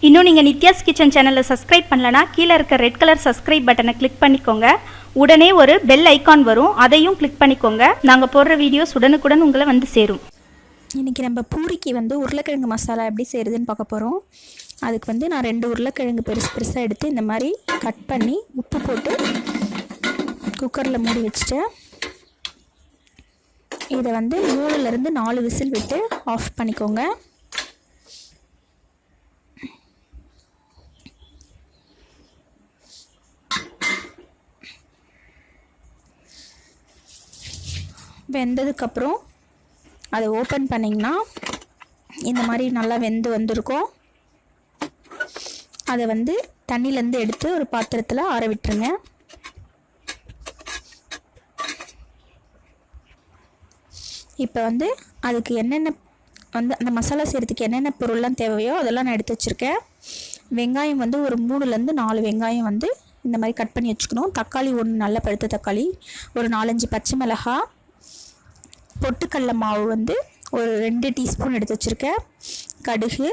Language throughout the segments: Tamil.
இன்னும் நீங்கள் நித்யாஸ் கிச்சன் சேனலை சப்ஸ்கிரைப் பண்ணலனா கீழே இருக்க ரெட் கலர் சப்ஸ்கிரைப் பட்டனை கிளிக் பண்ணிக்கோங்க. உடனே ஒரு பெல் ஐக்கான் வரும், அதையும் கிளிக் பண்ணிக்கோங்க. நாங்கள் போடுற வீடியோஸ் உடனுக்குடன் உங்களை வந்து சேரும். இன்றைக்கி நம்ம பூரிக்கு உருளைக்கிழங்கு மசாலா எப்படி செய்கிறதுன்னு பார்க்க போகிறோம். அதுக்கு நான் 2 உருளைக்கிழங்கு பெருசாக எடுத்து இந்த மாதிரி கட் பண்ணி உப்பு போட்டு குக்கரில் மூடி வச்சுட்டேன். இதை 3லேருந்து 4 விசில் விட்டு ஆஃப் பண்ணிக்கோங்க. வெந்ததுக்கப்புறம் அதை ஓப்பன் பண்ணிங்கன்னா இந்த மாதிரி நல்லா வெந்து வந்திருக்கும். அதை தண்ணியிலேருந்து எடுத்து ஒரு பாத்திரத்தில் ஆற விட்டுருங்க. இப்போ அதுக்கு என்னென்ன அந்த மசாலா செய்கிறதுக்கு என்னென்ன பொருள்லாம் தேவையோ அதெல்லாம் நான் எடுத்து வச்சுருக்கேன். வெங்காயம் ஒரு 3லேருந்து 4 வெங்காயம் இந்த மாதிரி கட் பண்ணி வச்சுக்கணும். தக்காளி 1 நல்ல பழுத்த தக்காளி, ஒரு 4-5 பச்சை மிளகாய், பொட்டுக்கடலை மாவு ஒரு 2 டீஸ்பூன் எடுத்து வச்சுருக்கேன். கடுகு,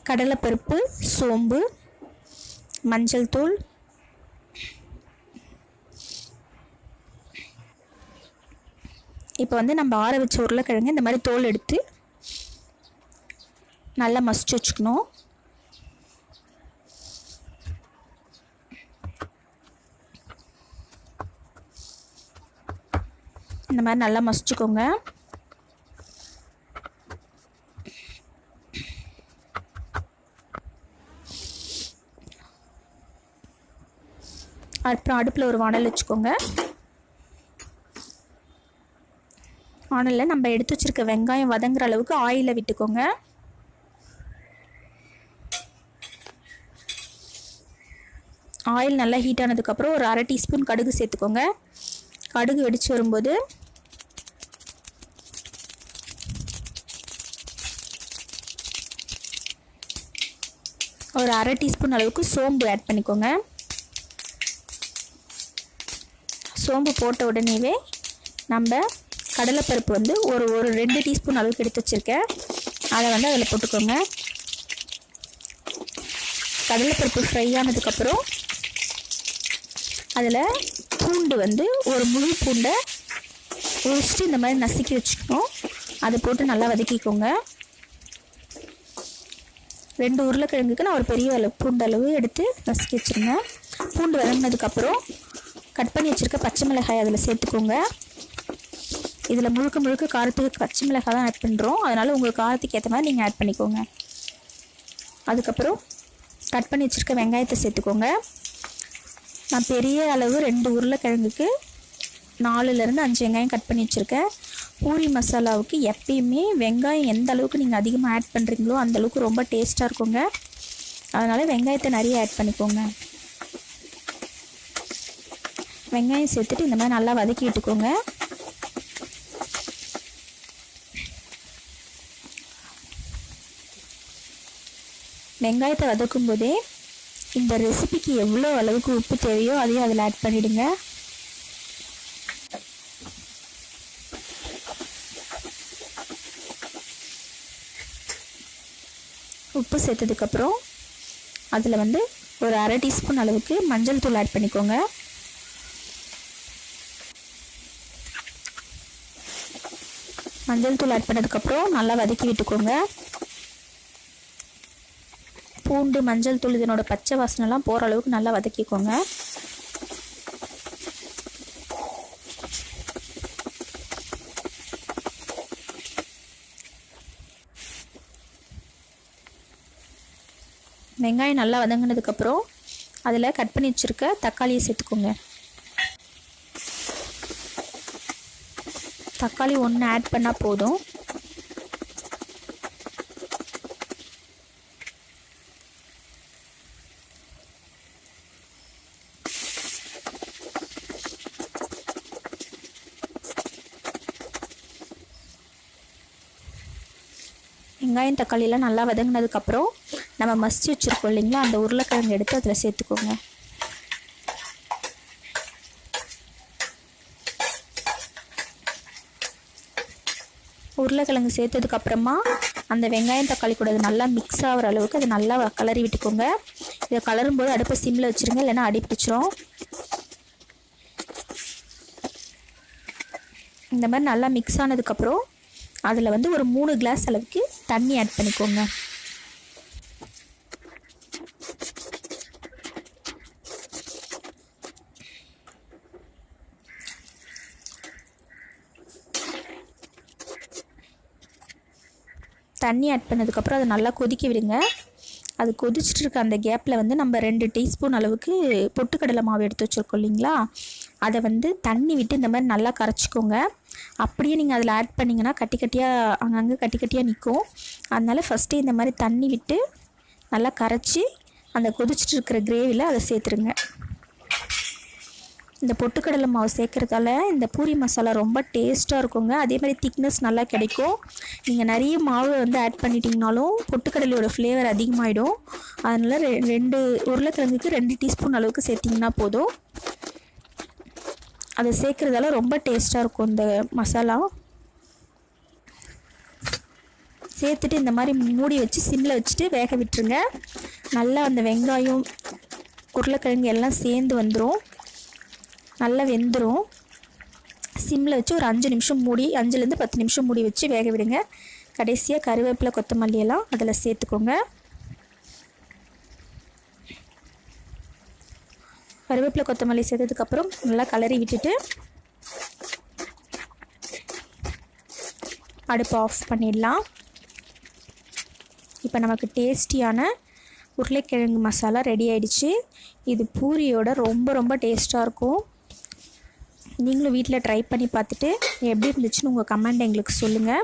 கடலைப்பருப்பு, சோம்பு, மஞ்சள் தூள், இப்போ நம்ம ஆற வச்ச உருளைக்கிழங்கு இந்த மாதிரி தோல் எடுத்து நல்லா மசிச்சு வச்சுக்கணும். இந்த மாதிரி நல்லா மசிச்சுக்கோங்க. அப்புறம் அடுப்பில் ஒரு வாணல் வச்சுக்கோங்க. வாணலில் நம்ம எடுத்து வச்சுருக்க வெங்காயம் வதங்குற அளவுக்கு ஆயிலை விட்டுக்கோங்க. ஆயில் நல்லா ஹீட் ஆனதுக்கப்புறம் ஒரு 1/2 டீஸ்பூன் கடுகு சேர்த்துக்கோங்க. கடுகு வெடித்து வரும்போது ஒரு 1/2 டீஸ்பூன் அளவுக்கு சோம்பு ஆட் பண்ணிக்கோங்க. சோம்பு போட்ட உடனேவே நம்ம கடலைப்பருப்பு ஒரு 2 டீஸ்பூன் அளவுக்கு எடுத்து வச்சுருக்கேன். அதை அதில் போட்டுக்கோங்க. கடலைப்பருப்பு ஃப்ரை ஆனதுக்கப்புறம் அதில் பூண்டு ஒரு முழு பூண்டை உரிச்சிட்டு இந்த மாதிரி நசுக்கி வச்சுக்கணும். அதை போட்டு நல்லா வதக்கிக்கோங்க. 2 உருளைக்கிழங்குக்கு நான் ஒரு பெரிய பூண்டு அளவு எடுத்து நசுக்கி வச்சுருங்க. பூண்டு வதங்கினதுக்கப்புறம் கட் பண்ணி வச்சுருக்க பச்சை மிளகாய் அதில் சேர்த்துக்கோங்க. இதில் முழுக்க காரத்துக்கு பச்சை மிளகாய் தான் ஆட் பண்ணுறோம். அதனால் உங்கள் காரத்துக்கு ஏற்ற மாதிரி நீங்கள் ஆட் பண்ணிக்கோங்க. அதுக்கப்புறம் கட் பண்ணி வச்சுருக்க வெங்காயத்தை சேர்த்துக்கோங்க. நான் பெரிய அளவு 2 உருளைக்கிழங்குக்கு 4லேருந்து 5 வெங்காயம் கட் பண்ணி வச்சுருக்கேன். பூரி மசாலாவுக்கு எப்பயுமே வெங்காயம் எந்த அளவுக்கு நீங்கள் அதிகமாக ஆட் பண்ணுறீங்களோ அந்தளவுக்கு ரொம்ப டேஸ்ட்டாக இருக்குங்க. அதனால் வெங்காயத்தை நிறைய ஆட் பண்ணிக்கோங்க. வெங்காயம் சேர்த்துட்டு இந்த மாதிரி நல்லா வதக்கி விட்டுக்கோங்க. வெங்காயத்தை வதக்கும் போதே இந்த ரெசிபிக்கு எவ்வளோ அளவுக்கு உப்பு தேவையோ அதையும் அதில் ஆட் பண்ணிவிடுங்க. உப்பு சேர்த்ததுக்கப்புறம் அதில் ஒரு 1/2 டீஸ்பூன் அளவுக்கு மஞ்சள் தூள் ஆட் பண்ணிக்கோங்க. மஞ்சள் தூள் ஆட் பண்ணதுக்கப்புறம் நல்லா வதக்கி விட்டுக்கோங்க. பூண்டு, மஞ்சள் தூள் இதனோட பச்சை வாசனைலாம் போகிற அளவுக்கு நல்லா வதக்கிக்கோங்க. வெங்காயம் நல்லா வதங்கினதுக்கப்புறம் அதில் கட் பண்ணி வச்சுருக்க தக்காளியை சேர்த்துக்கோங்க. தக்காளி 1 ஆட் பண்ணால் போதும். வெங்காயம் தக்காளியெல்லாம் நல்லா வதங்கினதுக்கப்புறம் நம்ம மசிச்சு வச்சுருக்கோம் இல்லைங்களா, அந்த உருளைக்கிழங்கு எடுத்து அதில் சேர்த்துக்கோங்க. உருளைக்கிழங்கு சேர்த்ததுக்கப்புறமா அந்த வெங்காயம் தக்காளி கூட அது நல்லா மிக்ஸ் ஆகிற அளவுக்கு அது நல்லா கலரி விட்டுக்கோங்க. இதை கலரும்போது அடுப்பை சிம்மில் வச்சுருங்க, இல்லைன்னா அடி பிடிச்சிரும். இந்த மாதிரி நல்லா மிக்ஸ் ஆனதுக்கப்புறம் அதில் வந்து ஒரு 3 கிளாஸ் அளவுக்கு தண்ணி ஆட் பண்ணிக்கோங்க. தண்ணி ஆட் பண்ணதுக்கப்புறம் அதை நல்லா கொதிக்க விடுங்க. அது கொதிச்சுட்டு இருக்க அந்த கேப்பில் வந்து நம்ம 2 டீஸ்பூன் அளவுக்கு பொட்டுக்கடலை மாவு எடுத்து வச்சுருக்கோம் இல்லைங்களா, அதை வந்து தண்ணி விட்டு இந்த மாதிரி நல்லா கரைச்சிக்கோங்க. அப்படியே நீங்கள் அதில் ஆட் பண்ணிங்கன்னா கட்டி கட்டியாக அங்கங்கே கட்டி கட்டியாக நிற்கும். அதனால் ஃபஸ்ட்டே இந்த மாதிரி தண்ணி விட்டு நல்லா கரைச்சி அந்த கொதிச்சுட்டு இருக்கிற கிரேவியில் அதை சேர்த்துருங்க. இந்த பொட்டுக்கடலை மாவு சேர்க்குறதால இந்த பூரி மசாலா ரொம்ப டேஸ்ட்டாக இருக்குங்க. அதே மாதிரி திக்னஸ் நல்லா கிடைக்கும். நீங்கள் நிறைய மாவு வந்து ஆட் பண்ணிட்டீங்கனாலும் பொட்டுக்கடலையோட ஃப்ளேவர் அதிகமாகிடும். அதனால் 2 உருளைக்கிழங்குக்கு 2 டீஸ்பூன் அளவுக்கு சேர்த்திங்கன்னா போதும். அதை சேர்க்குறதால ரொம்ப டேஸ்ட்டாக இருக்கும் இந்த மசாலா. சேர்த்துட்டு இந்த மாதிரி மூடி வச்சு சிம்மில் வச்சுட்டு வேக விட்டுருங்க. நல்லா அந்த வெங்காயம் உருளைக்கிழங்கு எல்லாம் சேர்ந்து வந்துடும், நல்லா வெந்துடும். சிம்மில் வச்சு ஒரு 5 நிமிஷம் மூடி 5லேருந்து 10 நிமிஷம் மூடி வச்சு வேக விடுங்க. கடைசியாக கருவேப்பிலை கொத்தமல்லி எல்லாம் அதில் சேர்த்துக்கோங்க. கருவேப்பிலை கொத்தமல்லி சேர்த்ததுக்கப்புறம் நல்லா கலரி விட்டுட்டு அடுப்பை ஆஃப் பண்ணிடலாம். இப்போ நமக்கு டேஸ்டியான உருளைக்கிழங்கு மசாலா ரெடி ஆகிடுச்சு. இது பூரியோட ரொம்ப ரொம்ப டேஸ்ட்டாக இருக்கும். நீங்களும் வீட்டில் ட்ரை பண்ணி பார்த்துட்டு எப்படி இருந்துச்சுன்னு உங்கள் கமெண்ட் எங்களுக்கு சொல்லுங்கள்.